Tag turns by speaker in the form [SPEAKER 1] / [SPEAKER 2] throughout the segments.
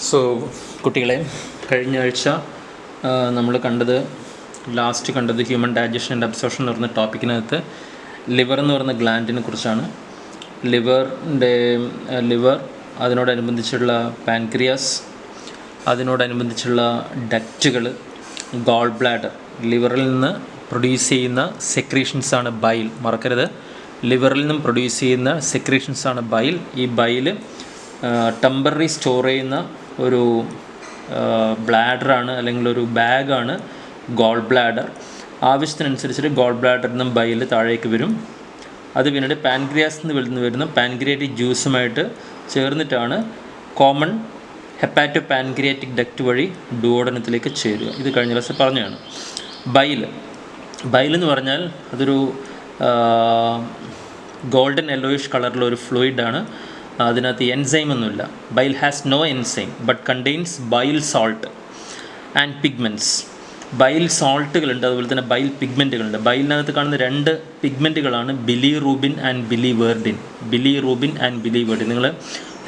[SPEAKER 1] So കുട്ടികളെ, കഴിഞ്ഞ ആഴ്ച നമ്മൾ ലാസ്റ്റ് കണ്ടത് ഹ്യൂമൻ ഡൈജഷൻ ആൻഡ് അബ്സോർപ്ഷൻ എന്ന് പറഞ്ഞ ടോപ്പിക്കിനകത്ത് ലിവർ എന്ന് പറയുന്ന ഗ്ലാൻഡിനെ കുറിച്ചാണ്. ലിവർ, അതിനോടനുബന്ധിച്ചുള്ള പാൻക്രിയാസ്, അതിനോടനുബന്ധിച്ചുള്ള ഡക്റ്റുകൾ, ഗോൾ ബ്ലാഡർ. ലിവറിൽ നിന്ന് പ്രൊഡ്യൂസ് ചെയ്യുന്ന സെക്രീഷൻസാണ് ബൈൽ. മറക്കരുത്, ലിവറിൽ നിന്നും പ്രൊഡ്യൂസ് ചെയ്യുന്ന സെക്രീഷൻസാണ് ബൈൽ. ഈ ബൈൽ ടെമ്പററി സ്റ്റോർ ചെയ്യുന്ന ഒരു ബ്ലാഡറാണ്, അല്ലെങ്കിൽ ഒരു ബാഗാണ് ഗോൾ ബ്ലാഡർ. ആവശ്യത്തിനനുസരിച്ചിട്ട് ഗോൾ ബ്ലാഡറിൽ നിന്നും ബൈൽ താഴേക്ക് വരും. അത് പിന്നീട് പാൻക്രിയാസിൽ നിന്ന് വരുന്ന പാൻക്രിയാറ്റിക് ജ്യൂസുമായിട്ട് ചേർന്നിട്ടാണ് കോമൺ ഹെപ്പാറ്റോ പാൻക്രിയാറ്റിക് ഡക്റ്റ് വഴി ഡുവോഡനത്തിലേക്ക് ചേരുക. ഇത് കഴിഞ്ഞ ദിവസം പറഞ്ഞതാണ്. ബൈൽ എന്ന് പറഞ്ഞാൽ അതൊരു ഗോൾഡൻ യെല്ലോയിഷ് കളറിലുള്ള ഒരു ഫ്ലൂയിഡാണ്. അതിനകത്ത് എൻസൈം ഒന്നുമില്ല. Bile has no enzyme but contains bile salt and pigments. Bile സോൾട്ടുകളുണ്ട്, അതുപോലെ തന്നെ ബൈൽ പിഗ്മെൻറ്റുകളുണ്ട്. ബൈലിനകത്ത് കാണുന്ന രണ്ട് പിഗ്മെൻറ്റുകളാണ് ബിലിറൂബിൻ ആൻഡ് ബിലിവേർഡിൻ. നിങ്ങൾ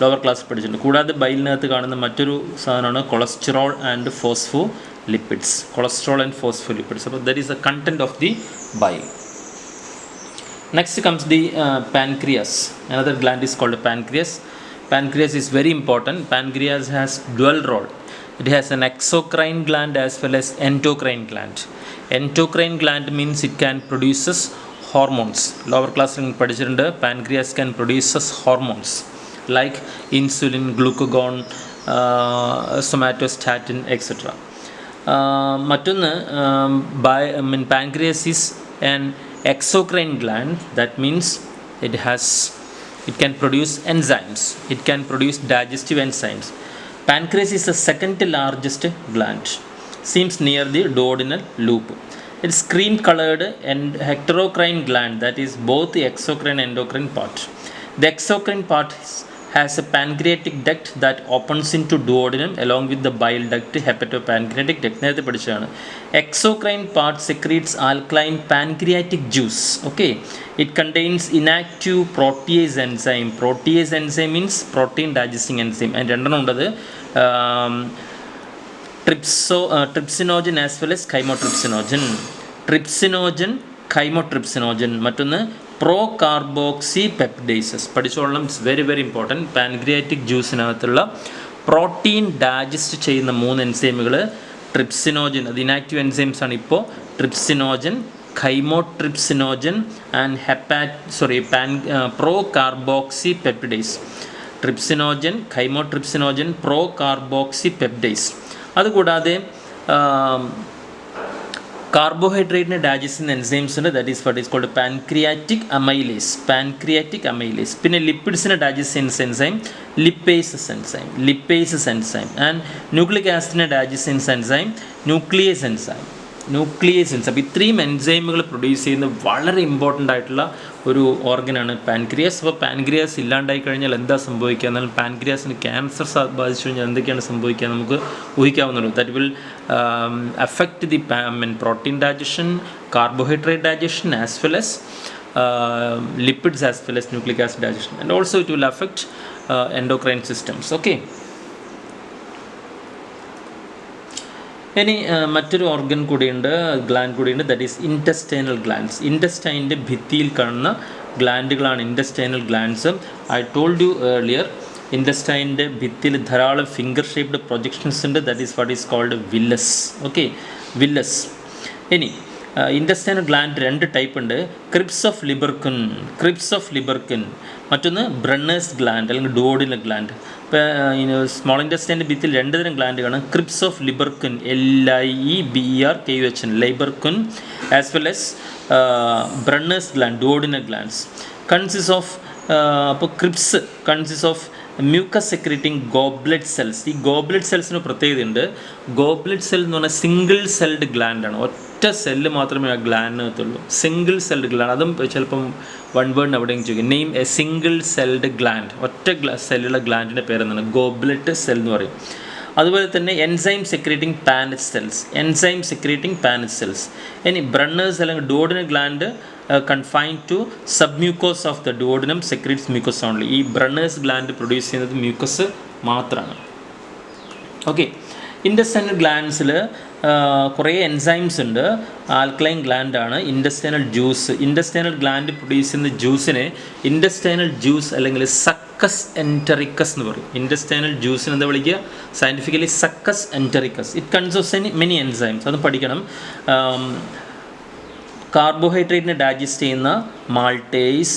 [SPEAKER 1] ലോവർ ക്ലാസ് പഠിച്ചിട്ടുണ്ട്. കൂടാതെ ബൈലിനകത്ത് കാണുന്ന മറ്റൊരു സാധനമാണ് കൊളസ്ട്രോൾ ആൻഡ് ഫോസ്ഫോലിപ്പിഡ്സ്. അപ്പോൾ that is the content of the bile. Next comes the pancreas. Another gland is called pancreas. Pancreas is very important. Pancreas has dual role. It has an exocrine gland as well as endocrine gland. Endocrine gland means it can produces hormones. Lower class പഠിച്ചിട്ടുണ്ട്. Pancreas can produces hormones like insulin, glucagon, somatostatin, etc. മറ്റൊന്ന് pancreas is an exocrine gland. That means it can produce enzymes. It can produce digestive enzymes. Pancreas is the second largest gland. Seems near the duodenal loop. It's cream colored and heterocrine gland, that is both the exocrine and endocrine part. The exocrine part has a pancreatic duct that opens into duodenum along with the bile duct, hepatopancreatic duct. നേരത്തെ പഠിച്ചതാണ്. Exocrine part secretes alkaline pancreatic juice. Okay, it contains inactive protease enzyme. Protease enzyme means protein digesting enzyme. And രണ്ടെണ്ണം ഉണ്ടത്, trypsinogen as well as chymotrypsinogen. മറ്റൊന്ന് procarboxypeptidases. പഠിച്ചോളണം, it's very very important. Pancreatic ജ്യൂസിനകത്തുള്ള protein digest ചെയ്യുന്ന 3 എൻസൈമുകൾ trypsinogen, അത് inactive enzymes ആണ് ഇപ്പോൾ. Trypsinogen, chymotrypsinogen and procarboxypeptidase. Trypsinogen, chymotrypsinogen, procarboxypeptidase. അതുകൂടാതെ കാർബോഹൈഡ്രേറ്റിനെ ഡൈജസ്റ്റ് ചെയ്യുന്ന എൻസൈംസ് ഉണ്ട്. That is what is called pancreatic amylase. പിന്നെ ലിപ്പിഡ്സിനെ ഡൈജസ്റ്റ് ചെയ്യുന്ന enzyme lipases enzyme. And nucleic ആസിഡിനെ ഡൈജസ്റ്റ് ചെയ്യുന്ന എൻസൈം ന്യൂക്ലിയേസ് എൻസൈം. ഇത്രയും എൻസൈമുകൾ പ്രൊഡ്യൂസ് ചെയ്യുന്ന വളരെ ഇമ്പോർട്ടൻ്റ് ആയിട്ടുള്ള ഒരു ഓർഗനാണ് പാൻക്രിയാസ്. അപ്പോൾ പാൻക്രിയാസ് ഇല്ലാണ്ടായി കഴിഞ്ഞാൽ എന്താ സംഭവിക്കുക എന്നാൽ, പാൻക്രിയാസിന് ക്യാൻസർ ബാധിച്ചു കഴിഞ്ഞാൽ എന്തൊക്കെയാണ് സംഭവിക്കുക നമുക്ക് ഊഹിക്കാവുന്നുള്ളൂ. That will affect the protein digestion, carbohydrate digestion as well as lipids as well as nucleic acid digestion, and also it will affect endocrine systems. Okay, ഇനി മറ്റൊരു ഓർഗൻ കൂടിയുണ്ട്, ഗ്ലാൻഡ് കൂടിയുണ്ട്. That is intestinal glands. ഇൻറ്റസ്റ്റൈൻ്റെ ഭിത്തിയിൽ കാണുന്ന ഗ്ലാൻഡുകളാണ് intestinal glands. I told you earlier, ഇൻറ്റസ്റ്റൈൻ്റെ ഭിത്തിയിൽ ധാരാളം ഫിംഗർ ഷേപ്ഡ് പ്രൊജക്ഷൻസ് ഉണ്ട്. That is what is called villus. Okay, villus. ഇനി ഇൻറ്റസ്റ്റൈനൽ ഗ്ലാൻഡ് 2 ടൈപ്പ് ഉണ്ട്. ക്രിപ്സ് ഓഫ് ലിബർക്കിൻ, മറ്റൊന്ന് ബ്രണ്ണേഴ്സ് ഗ്ലാൻഡ് അല്ലെങ്കിൽ ഡുവോഡിനൽ ഗ്ലാൻഡ്. ഇപ്പോൾ സ്മോൾ ഇൻറ്റസ്റ്റൈൻ്റെ ഭിത്തിയിൽ 2 തരം ഗ്ലാൻഡ് കാണാം. Crypts of Lieberkuhn, LIEBERKUN, Lieberkuhn, as well as Brunner's gland, duodenal glands. അപ്പോൾ Cripps consist of mucus secreting goblet cells. ഈ ഗോബ്ലെറ്റ് സെൽസിന് പ്രത്യേകതയുണ്ട്. ഗോബ്ലെറ്റ് സെൽ എന്ന് പറഞ്ഞാൽ സിംഗിൾ സെൽഡ് ഗ്ലാൻഡാണ്. ഒറ്റ സെല്ല് മാത്രമേ ആ ഗ്ലാൻഡിനകത്തുള്ളൂ. Single celled gland. അതും ചിലപ്പം വൺ വേർഡിന് എവിടെയെങ്കിലും ചോദിക്കും. Name A single celled gland. ഒറ്റ സെല്ലുള്ള ഗ്ലാൻഡിൻ്റെ പേരെന്താണ്? ഗോബ്ലെറ്റ് സെൽ എന്ന് പറയും. അതുപോലെ തന്നെ എൻസൈം സെക്രീറ്റിംഗ് പാനറ്റ് സെൽസ്. ഇനി ബ്രണ്ണേഴ്സ് അല്ലെങ്കിൽ duodenal gland confined to submucous of the duodenum secretes mucus only. ഈ ബ്രണ്ണേഴ്സ് ഗ്ലാൻഡ് പ്രൊഡ്യൂസ് ചെയ്യുന്നത് മ്യൂക്കസ് മാത്രമാണ്. ഓക്കെ. ഇൻറ്റസ്റ്റൈനൽ ഗ്ലാൻഡ്സിൽ കുറേ എൻസൈംസ് ഉണ്ട്. ആൽക്കലൈൻ ഗ്ലാൻഡാണ് intestinal juice. Intestinal gland produce ചെയ്യുന്ന ജ്യൂസിനെ ഇൻറ്റസ്റ്റൈനൽ ജ്യൂസ് അല്ലെങ്കിൽ സക്കസ് എൻറ്ററിക്കസ് എന്ന് പറയും. ഇൻറ്റസ്റ്റൈനൽ ജ്യൂസിന് എന്താ വിളിക്കുക? Scientifically succus entericus. It consist many enzymes. അത് പഠിക്കണം. കാർബോഹൈഡ്രേറ്റിനെ ഡൈജസ്റ്റ് ചെയ്യുന്ന മാൾട്ടേസ്,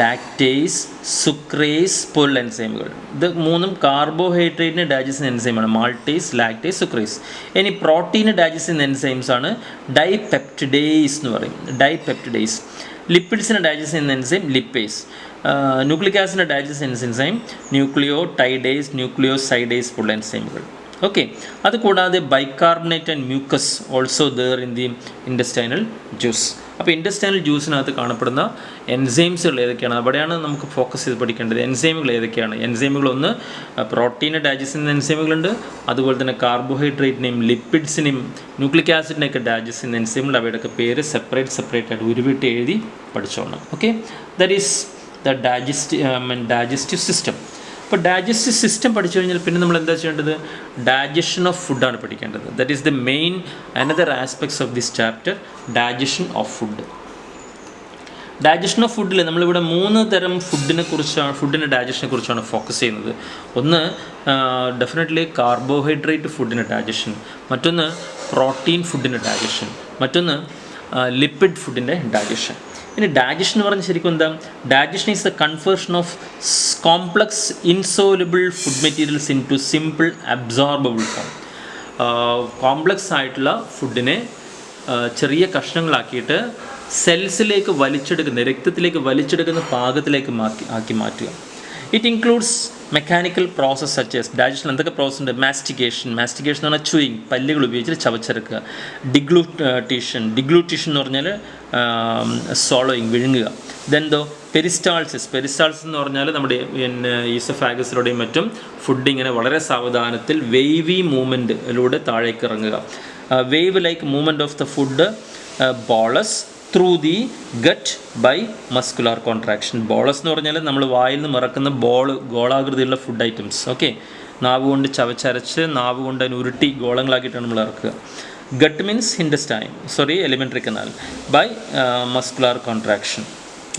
[SPEAKER 1] ലാക്ടേസ്, സുക്രേസ് പോലുള്ള എൻസൈമുകൾ. ഇത് മൂന്നും കാർബോഹൈഡ്രേറ്റിനെ ഡൈജസ്റ്റ് ചെയ്യുന്ന എൻസൈമാണ്. Maltase, lactase, സുക്രേസ്. ഇനി പ്രോട്ടീനെ ഡൈജസ്റ്റ് ചെയ്യുന്ന എൻസൈംസ് ആണ് ഡൈപെപ്റ്റിഡേസ് എന്ന് പറയും. ഡൈപെപ്റ്റിഡേസ്. ലിപ്പിഡ്സിനെ ഡൈജസ്റ്റ് ചെയ്യുന്ന എൻസൈം ലിപ്പേസ്. ന്യൂക്ലിക് ആസിഡിനെ ഡൈജസ്റ്റ് ചെയ്യുന്ന എൻസൈം ന്യൂക്ലിയോടൈഡേസ്, ന്യൂക്ലിയോസൈഡേസ് പോലുള്ള എൻസൈമുകൾ. ഓക്കെ. അതുകൂടാതെ bicarbonate and mucus also there in the intestinal juice. അപ്പോൾ ഇൻറ്റസ്റ്റൈനൽ ജ്യൂസിനകത്ത് കാണപ്പെടുന്ന എൻസൈംസുകൾ ഏതൊക്കെയാണ്? അവിടെയാണ് നമുക്ക് ഫോക്കസ് ചെയ്ത് പഠിക്കേണ്ടത്. എൻസൈമുകൾ ഏതൊക്കെയാണ്? എൻസൈമുകൾ ഒന്ന് പ്രോട്ടീനെ ഡൈജസ്റ്റ് ചെയ്യുന്ന എൻസൈമുകളുണ്ട്. അതുപോലെ തന്നെ കാർബോഹൈഡ്രേറ്റിനെയും ലിപ്പിഡ്സിനെയും ന്യൂക്ലിക് ആസിഡിനെയൊക്കെ ഡൈജസ്റ്റ് ചെയ്യുന്ന എൻസൈമുകൾ. അവയുടെയൊക്കെ പേര് സെപ്പറേറ്റ് ആയിട്ട് ഉരുവിട്ട് എഴുതി പഠിച്ചോണം. Okay. That is the digestive system. അപ്പോൾ ഡൈജസ്റ്റീവ് സിസ്റ്റം പഠിച്ചു കഴിഞ്ഞാൽ പിന്നെ നമ്മൾ എന്താ ചെയ്യേണ്ടത്? ഡൈജഷൻ ഓഫ് ഫുഡാണ് പഠിക്കേണ്ടത്. That is the main another aspects of this chapter, digestion of food. Digestion of ഫുഡിൽ നമ്മളിവിടെ 3 തരം ഫുഡിൻ്റെ ഡൈജഷനെ കുറിച്ചാണ് ഫോക്കസ് ചെയ്യുന്നത്. ഒന്ന് ഡെഫിനറ്റ്ലി കാർബോഹൈഡ്രേറ്റ് ഫുഡിൻ്റെ ഡൈജഷൻ, മറ്റൊന്ന് പ്രോട്ടീൻ ഫുഡിൻ്റെ ഡൈജഷൻ, മറ്റൊന്ന് ലിപ്പിഡ് ഫുഡിൻ്റെ ഡൈജഷൻ. ഇനി ഡൈജഷൻ എന്ന് പറഞ്ഞാൽ ശരിക്കും എന്താ? Digestion is the conversion of complex insoluble food materials into simple absorbable form. Complex ആയിട്ടുള്ള ഫുഡിനെ ചെറിയ കഷ്ണങ്ങളാക്കിയിട്ട് സെൽസിലേക്ക് വലിച്ചെടുക്കുന്ന, രക്തത്തിലേക്ക് വലിച്ചെടുക്കുന്ന പാകത്തിലേക്ക് ആക്കി മാറ്റുക. It includes mechanical process such as digestion. എന്തൊക്കെ പ്രോസസ് ഉണ്ട്? മാസ്റ്റിക്കേഷൻ എന്ന് പറഞ്ഞാൽ ചൂയിങ്, പല്ലുകൾ ഉപയോഗിച്ചിട്ട് ചവച്ചെടുക്കുക. ഡിഗ്ലൂട്ടീഷൻ എന്ന് പറഞ്ഞാൽ സോളോയിങ്, വിഴുങ്ങുക. ദെൻ പെരിസ്റ്റാൾസിസ് എന്ന് പറഞ്ഞാൽ നമ്മുടെ ഈസോഫാഗസിലൂടെയും മറ്റും ഫുഡ് ഇങ്ങനെ വളരെ സാവധാനത്തിൽ വേവി മൂവ്മെൻറ്റിലൂടെ താഴേക്ക് ഇറങ്ങുക. Wave like movement of the food bolus through the gut by muscular contraction. Bolus എന്ന് പറഞ്ഞാൽ നമ്മൾ വായിൽ നിന്ന് ഇറക്കുന്ന ഗോളാകൃതിയുള്ള ഫുഡ് ഐറ്റംസ്. ഓക്കെ. നാവ് കൊണ്ട് ചവച്ചരച്ച് നാവ് കൊണ്ട് അതിന് ഉരുട്ടി ഗോളങ്ങളാക്കിയിട്ടാണ് നമ്മൾ ഇറക്കുക. Gut means intestine, alimentary canal by muscular contraction.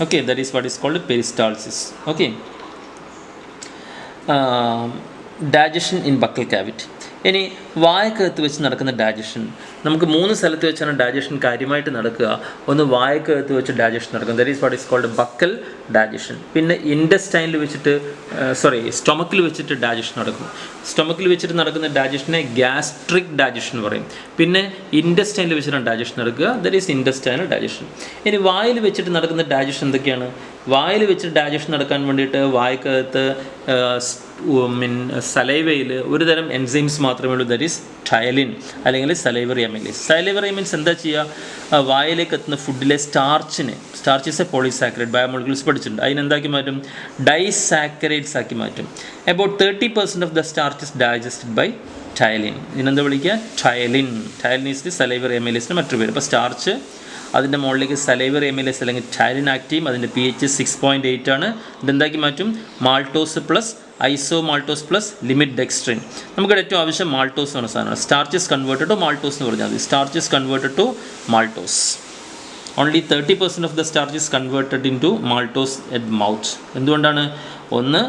[SPEAKER 1] Okay. That is what is called peristalsis. Okay. Digestion in buccal cavity. ഇനി വായക്കകത്ത് വെച്ച് നടക്കുന്ന ഡൈജഷൻ, നമുക്ക് 3 സ്ഥലത്ത് വെച്ചാണ് ഡൈജഷൻ കാര്യമായിട്ട് നടക്കുക. ഒന്ന് വായക്കകത്ത് വെച്ച് ഡൈജഷൻ നടക്കും, that is what is called buccal digestion. പിന്നെ ഇൻറ്റസ്റ്റൈനിൽ വെച്ചിട്ട് സ്റ്റൊമക്കിൽ വെച്ചിട്ട് ഡൈജഷൻ നടക്കും. സ്റ്റൊമക്കിൽ വെച്ചിട്ട് നടക്കുന്ന ഡൈജഷനെ ഗ്യാസ്ട്രിക് ഡൈജഷൻ പറയും. പിന്നെ ഇൻറ്റസ്റ്റൈനിൽ വെച്ചിട്ടാണ് ഡൈജഷൻ നടക്കുക, ദാറ്റ് ഈസ് ഇൻറ്റസ്റ്റൈനൽ ഡൈജഷൻ. ഇനി വായിൽ വെച്ചിട്ട് നടക്കുന്ന ഡൈജഷൻ എന്തൊക്കെയാണ്? വായിൽ വെച്ചിട്ട് ഡൈജഷൻ നടക്കാൻ വേണ്ടിയിട്ട് വായക്കകത്ത് സലൈവയിൽ ഒരു തരം എൻസൈംസ് മാത്രമേ ഉള്ളൂ, ദാറ്റ് ഈസ് ടയലിൻ അല്ലെങ്കിൽ സലൈവറി അമൈലേസ്. സലൈവറി അമൈൻസ് എന്താ ചെയ്യുക? വായിലേക്ക് എത്തുന്ന ഫുഡിലെ starch is a polysaccharide, biomolecules പഠിച്ചിട്ടുണ്ട്. അതിനെന്താക്കി മാറ്റും? ഡൈസാക്കറൈഡ്സ് ആക്കി മാറ്റും. About 30% of the starch is digested by ptyalin. ഇതിനെന്താ വിളിക്കുക? Ptyalin. Ptyalin is the salivary അമൈലേസിൻ്റെ മറ്റൊരു പേര്. അപ്പോൾ സ്റ്റാർച്ച്, അതിൻ്റെ മുകളിലേക്ക് സലൈവറി അമൈലേസ് അല്ലെങ്കിൽ ടയലിൻ ആക്ട് ചെയ്യും. അതിൻ്റെ pH 6.8 ആണ്. ഇതെന്താക്കി മാറ്റും? Maltose plus isomaltose plus limit dextrin. നമുക്കിവിടെ ഏറ്റവും ആവശ്യം മാൾട്ടോസ് എന്ന സാധനമാണ്. Starch is converted to maltose എന്ന് പറഞ്ഞാൽ മതി. Starch is converted to maltose. Only 30% of the starch is converted in to maltose at mouth. എന്തുകൊണ്ടാണ്? ഒന്ന്,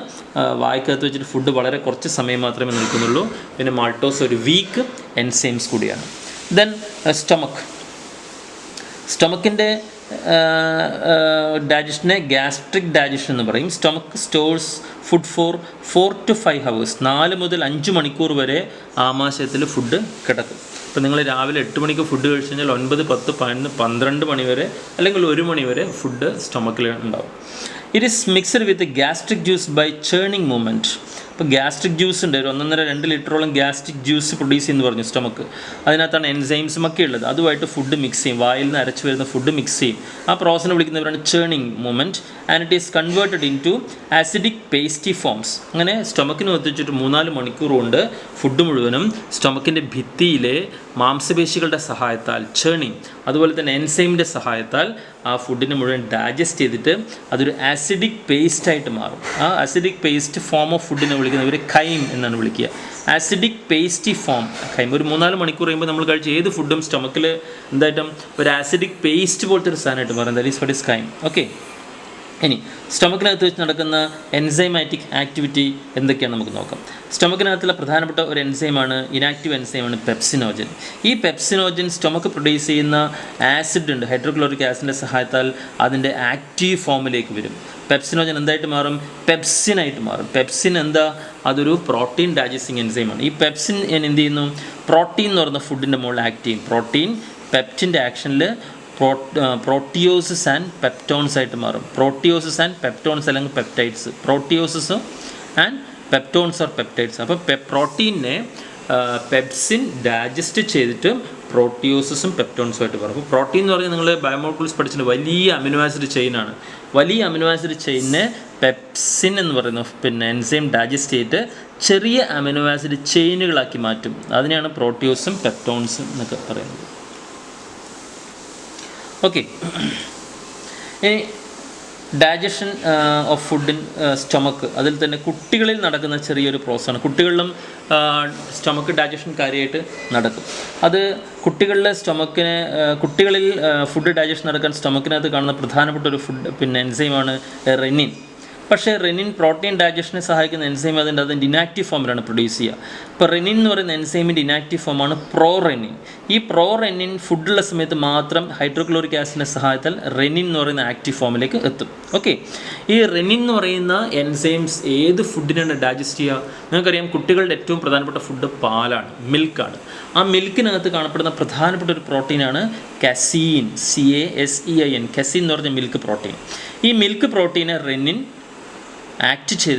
[SPEAKER 1] വായ്ക്കകത്ത് വെച്ചിട്ട് ഫുഡ് വളരെ കുറച്ച് സമയം മാത്രമേ നിൽക്കുന്നുള്ളൂ. പിന്നെ മാൾട്ടോസ് ഒരു വീക്ക് എൻസൈംസ് കൂടിയാണ്. ദെൻ സ്റ്റൊമക്കിൻ്റെ ഡൈജഷനെ ഗ്യാസ്ട്രിക് ഡൈജഷൻ എന്ന് പറയും. Stomach stores food for 4 to 5 hours, 4 മുതൽ 5 മണിക്കൂർ വരെ ആമാശയത്തിൽ ഫുഡ് കിടക്കും. ഇപ്പോൾ നിങ്ങൾ രാവിലെ 8 മണിക്ക് ഫുഡ് കഴിച്ച് കഴിഞ്ഞാൽ 9, 10, 11, 12 മണി വരെ അല്ലെങ്കിൽ 1 മണി വരെ ഫുഡ് സ്റ്റൊമക്കിൽ ഉണ്ടാവും. It is mixed with gastric juice by churning movement. ഇപ്പോൾ ഗ്യാസ്ട്രിക് ജ്യൂസ് ഉണ്ട്, 1.5-2 ലിറ്ററോളം ഗ്യാസ്ട്രിക് ജ്യൂസ് പ്രൊഡ്യൂസ് ചെയ്യുന്നു പറഞ്ഞു സ്റ്റൊമക്ക്. അതിനകത്താണ് എൻസൈംസും ഒക്കെ ഉള്ളത്. അതുമായിട്ട് ഫുഡ് മിക്സ് ചെയ്യും, വായിൽ നിന്ന് അരച്ച് വരുന്ന ഫുഡ് മിക്സ് ചെയ്യും. ആ പ്രോസസ്സിനെ വിളിക്കുന്നവരാണ് churning movement. And it is converted in to acidic pasty forms. അങ്ങനെ സ്റ്റൊമക്കിന് എത്തിച്ചിട്ട് 3-4 മണിക്കൂർ കൊണ്ട് ഫുഡ് മുഴുവനും സ്റ്റൊമക്കിൻ്റെ ഭിത്തിയിലെ മാംസപേശികളുടെ സഹായത്താൽ ചേർണിങ്, അതുപോലെ തന്നെ എൻസൈമിൻ്റെ സഹായത്താൽ ആ ഫുഡിനെ മുഴുവൻ ഡൈജസ്റ്റ് ചെയ്തിട്ട് അതൊരു ആസിഡിക് പേസ്റ്റായിട്ട് മാറും. ആ ആസിഡിക് പേസ്റ്റ് ഫോം ഓഫ് ഫുഡിനെ വിളിക്കുന്നത് വിളിക്കുന്നത്, ഇവർ ഖൈം എന്നാണ് വിളിക്കുക. Acidic pasty form chyme. ഒരു 3-4 മണിക്കൂർ കഴിയുമ്പോൾ നമ്മൾ കഴിച്ച ഏത് ഫുഡും സ്റ്റൊമക്കിൽ എന്തായിട്ടും ഒരു ആസിഡിക് പേസ്റ്റ് പോലത്തെ ഒരു സാധനമായിട്ട് മാറും. That is what is Chaim. Okay, ഇനി സ്റ്റൊമക്കിനകത്ത് വെച്ച് നടക്കുന്ന എൻസൈമാറ്റിക് ആക്ടിവിറ്റി എന്തൊക്കെയാണ് നമുക്ക് നോക്കാം. സ്റ്റൊമക്കിനകത്തുള്ള പ്രധാനപ്പെട്ട ഒരു എൻസൈമാണ്, ഇനാക്റ്റീവ് എൻസൈമാണ് പെപ്സിനോജൻ. ഈ പെപ്സിനോജൻ സ്റ്റൊമക്ക് പ്രൊഡ്യൂസ് ചെയ്യുന്ന ആസിഡ് ഉണ്ട്, ഹൈഡ്രോക്ലോറിക് ആസിഡിൻ്റെ സഹായത്താൽ അതിൻ്റെ ആക്റ്റീവ് ഫോമിലേക്ക് വരും. പെപ്സിനോജൻ എന്തായിട്ട് മാറും? പെപ്സിനായിട്ട് മാറും. പെപ്സിൻ എന്താ? അതൊരു പ്രോട്ടീൻ ഡൈജസ്റ്റിംഗ് എൻസൈമാണ്. ഈ പെപ്സിൻ എന്ത് ചെയ്യുന്നു? പ്രോട്ടീൻ എന്ന് പറയുന്ന ഫുഡിൻ്റെ മുകളിൽ ആക്ട് ചെയ്യും. പ്രോട്ടീൻ പെപ്റ്റിൻ്റെ ആക്ഷനിൽ പ്രോട്ടിയോസിസ് ആൻഡ് പെപ്റ്റോൺസ് ആയിട്ട് മാറും. പ്രോട്ടിയോസിസ് ആൻഡ് പെപ്റ്റോൺസ് അല്ലെങ്കിൽ peptides. Proteoses and peptones or peptides. അപ്പോൾ പ്രോട്ടീനെ പെപ്സിൻ ഡൈജസ്റ്റ് ചെയ്തിട്ട് പ്രോട്ടിയോസിസും പെപ്റ്റോൺസും ആയിട്ട് മാറും. അപ്പോൾ പ്രോട്ടീൻ എന്ന് പറഞ്ഞാൽ നിങ്ങൾ ബയോമോളിക്യൂൾസ് പഠിച്ചിട്ട് വലിയ അമിനോ ആസിഡ് ചെയിനാണ്. വലിയ അമിനോ ആസിഡ് ചെയിനെ പെപ്സിൻ എന്ന് പറയുന്ന എൻസൈം ഡൈജസ്റ്റ് ചെയ്തിട്ട് ചെറിയ അമിനോ ആസിഡ് ചെയിനുകളാക്കി മാറ്റും. അതിനെയാണ് പ്രോട്ടിയോസും പെപ്റ്റോൺസും എന്നൊക്കെ പറയുന്നത്. ഓക്കെ, ഇനി digestion of food in stomach. അതിൽ തന്നെ കുട്ടികളിൽ നടക്കുന്ന ചെറിയൊരു പ്രോസസ്സാണ്. കുട്ടികളിലും സ്റ്റൊമക്ക് ഡൈജഷൻ കാര്യമായിട്ട് നടക്കും. അത് കുട്ടികളിലെ കുട്ടികളിൽ ഫുഡ് ഡൈജഷൻ നടക്കാൻ സ്റ്റൊമക്കിനകത്ത് കാണുന്ന പ്രധാനപ്പെട്ട ഒരു എൻസൈമാണ് റെനിൻ. പക്ഷേ റെനിൻ പ്രോട്ടീൻ ഡൈജഷനെ സഹായിക്കുന്ന എൻസൈം അതിൻ്റെ ഇനാക്റ്റീവ് ഫോമിലാണ് പ്രൊഡ്യൂസ് ചെയ്യുക. ഇപ്പോൾ റെനിൻ എന്ന് പറയുന്ന എൻസൈമിൻ്റെ ഇനാക്റ്റീവ് ഫോമാണ് പ്രോറെനിൻ. ഈ പ്രോറെനിൻ ഫുഡുള്ള സമയത്ത് മാത്രം ഹൈഡ്രോക്ലോറിക് ആസിഡിൻ്റെ സഹായത്താൽ റെനിൻ എന്ന് പറയുന്ന ആക്റ്റീവ് ഫോമിലേക്ക് എത്തും. ഓക്കെ, ഈ റെനിൻ എന്ന് പറയുന്ന എൻസൈംസ് ഏത് ഫുഡിനാണ് ഡൈജസ്റ്റ് ചെയ്യുക? നിങ്ങൾക്കറിയാം, കുട്ടികളുടെ ഏറ്റവും പ്രധാനപ്പെട്ട ഫുഡ് പാലാണ്, മിൽക്കാണ്. ആ മിൽക്കിനകത്ത് കാണപ്പെടുന്ന പ്രധാനപ്പെട്ട ഒരു പ്രോട്ടീനാണ് കസീൻ, CASEIN. കസീൻ എന്ന് പറഞ്ഞ മിൽക്ക് പ്രോട്ടീൻ. ഈ മിൽക്ക് പ്രോട്ടീനെ റെനിൻ ആക്ട് ചെയ്ത്